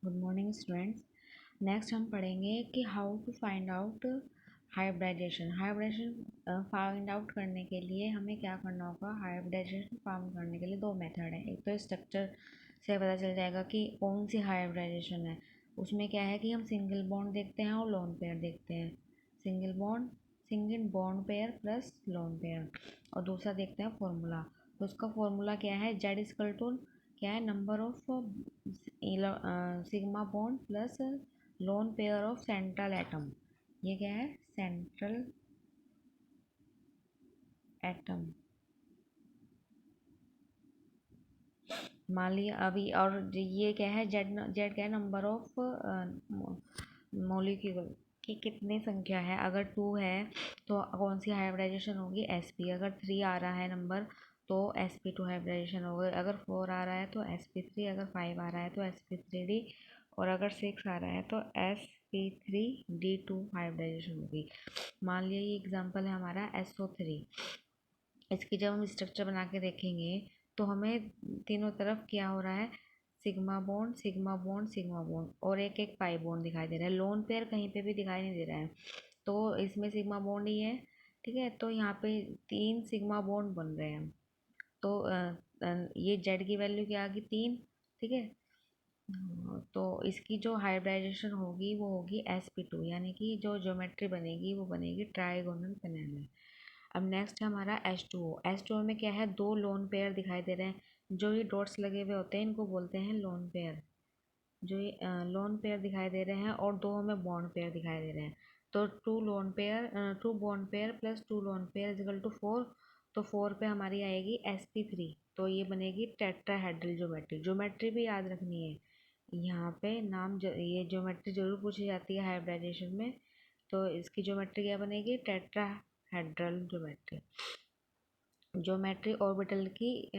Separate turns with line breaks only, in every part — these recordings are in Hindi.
Good morning students. नेक्स्ट हम पढ़ेंगे कि how to find out hybridisation find out करने के लिए हमें क्या करना होगा। हाइब्रिडाइजेशन फाउंड करने के लिए दो मेथड है। एक तो स्ट्रक्चर से पता चल जाएगा कि कौन सी हाइब्रिडाइजेशन है। उसमें क्या है कि हम सिंगल बॉन्ड देखते हैं और लोन पेयर देखते हैं। Single bond pair plus lone pair. और दूसरा देखते हैं फॉर्मूला। तो उसका फॉर्मूला क्या है, जेड इक्वल टू क्या है, number of sigma bond plus lone pair of central atom. ये क्या है, सेंट्रल एटम। मान लिया अभी, और ये क्या है, जेड जेड क्या है, नंबर ऑफ मॉलिक्यूल की कितनी संख्या है। अगर 2 है तो कौन सी हाइब्रिडाइजेशन होगी, sp। अगर 3 आ रहा है नंबर तो sp2 हाइब्रिडाइजेशन होगी। अगर 4 आ रहा है तो sp3। अगर 5 आ रहा है तो sp3d। और अगर 6 आ रहा है तो sp3d2 हाइब्रिडाइजेशन होगी। मान लिया ये एग्जांपल है हमारा SO3। इसकी जब हम स्ट्रक्चर बना के देखेंगे तो हमें तीनों तरफ क्या हो रहा है, sigma bond sigma bond sigma bond और एक एक पाई बॉन्ड दिखाई दे रहा है। लोन पेयर कहीं पे भी दिखाई नहीं दे रहा है, तो इसमें सिग्मा बॉन्ड ही है। ठीक है, तो यहाँ पे 3 सिग्मा बॉन्ड बन रहे हैं। तो ये जेड की वैल्यू क्या आ गई, 3। ठीक है, तो इसकी जो हाइब्रिडाइजेशन होगी वो होगी sp2, यानी कि जो ज्योमेट्री बनेगी वो बनेगी ट्राइगोनल पैरेलल। अब नेक्स्ट है हमारा H2O। H2O में क्या है, 2 लोन पेयर दिखाई दे रहे हैं। जो ये डॉट्स लगे हुए होते हैं इनको बोलते हैं लोन पेयर। जो ये लोन पेयर दिखाई दे रहे हैं और 2 हमें बॉन्ड पेयर दिखाई दे रहे हैं। तो 2 bond pair plus 2 lone pair is equal to 4। तो 4 पे हमारी आएगी sp3। तो ये बनेगी टेट्राहेड्रल ज्योमेट्री। ज्योमेट्री भी याद रखनी है यहाँ पे, ये ज्योमेट्री जरूर पूछी जाती है हाइब्रिडाइजेशन में। तो इसकी ज्योमेट्री क्या बनेगी, टेट्राहेड्रल ज्योमेट्री। ज्योमेट्री ऑर्बिटल की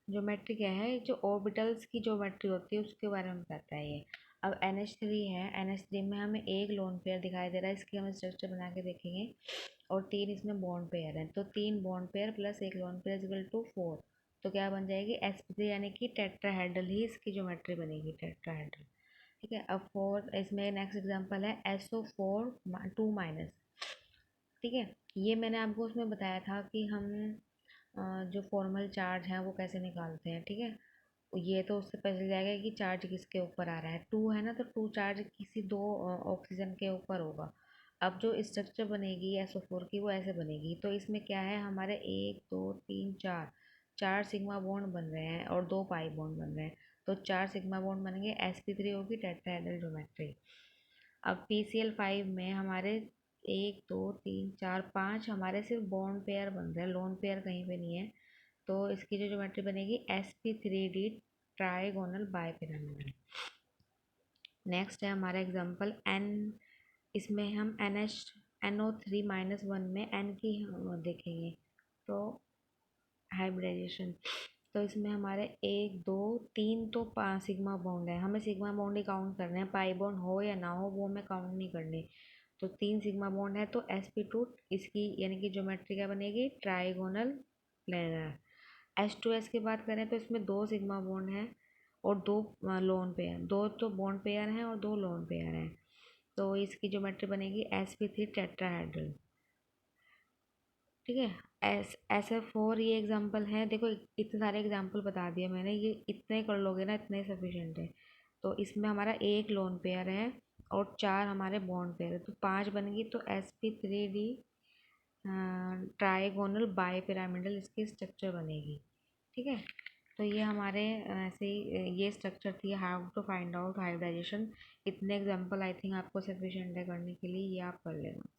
ज्योमेट्री क्या है, जो ऑर्बिटल्स की ज्योमेट्री होती है उसके बारे में बताता है ये। अब NH3 है, NH3 में हमें एक लोन पेयर दिखाई दे रहा है। इसकी हम स्ट्रक्चर बना के देखेंगे। और 3 इसमें बॉन्ड पेयर है, तो 3 बॉन्ड पेयर प्लस एक लोन पेयर इक्वल टू 4। तो क्या बन जाएगी, sp3, यानी कि टेट्राहेड्रल ही इसकी ज्योमेट्री बनेगी, टेट्राहेड्रल। ठीक है, अब 4 इसमें नेक्स्ट एग्जांपल है SO4 2 माइनस। ठीक है, ये मैंने आपको उसमें बताया था कि हम जो फॉर्मल चार्ज है वो कैसे निकालते हैं। ठीक है, ये तो उससे पता चल जाएगा कि चार्ज किसके ऊपर आ रहा है। 2 है ना, तो 2 चार्ज किसी 2 ऑक्सीजन के ऊपर होगा। अब जो स्ट्रक्चर बनेगी SO4 की वो ऐसे बनेगी। तो इसमें क्या है, हमारे 1 2 3 4 4 सिग्मा बॉन्ड बन रहे हैं और 2 पाई बॉन्ड बन रहे हैं। तो 4 सिग्मा बॉन्ड बनेंगे, sp3 होगी टेट्राहेड्रल ज्योमेट्री। अब PCl5 में हमारे 1 2 3 4 5 हमारे सिर्फ बॉन्ड पेयर बन रहे हैं, लोन पेयर कहीं पे नहीं है। तो इसकी जो ज्योमेट्री बनेगी sp3d ट्राइगोनल बाइपिरामिडल। नेक्स्ट है हमारा एग्जांपल N। इसमें हम NO3-1 में N की देखेंगे तो हाइब्रिडाइजेशन। तो इसमें हमारे 1 2 3 तो सिग्मा बॉन्ड है, हमें सिग्मा बॉन्ड ही काउंट करने हैं। पाई बॉन्ड हो या ना हो वो हमें काउंट नहीं करने। तो 3 सिग्मा बॉन्ड है, तो sp2 इसकी यानी कि ज्योमेट्री क्या बनेगी, ट्राइगोनल प्लेनर। H2S की बात करें तो इसमें 2 सिग्मा बॉन्ड है और 2 लोन पेयर, 2 तो बॉन्ड पेयर हैं और 2 लोन पेयर हैं। तो इसकी ज्योमेट्री बनेगी sp3 टेट्राहेड्रल। ठीक है, SF4 ये एग्जांपल है। देखो इतने सारे एग्जांपल बता दिए मैंने, ये इतने कर लोगे ना, इतने सफिशिएंट है। तो इसमें हमारा एक लोन पेयर है और 4 हमारे बॉन्ड पेयर है, तो 5 बनेगी। तो sp3d ट्राइगोनल बाइपिरामिडल इसकी स्ट्रक्चर बनेगी। ठीक है, तो ये हमारे ऐसे ही ये स्ट्रक्चर थी how to find out hybridisation. इतने एग्जांपल आई थिंक आपको सफिशिएंट है करने के लिए, ये आप कर लेना।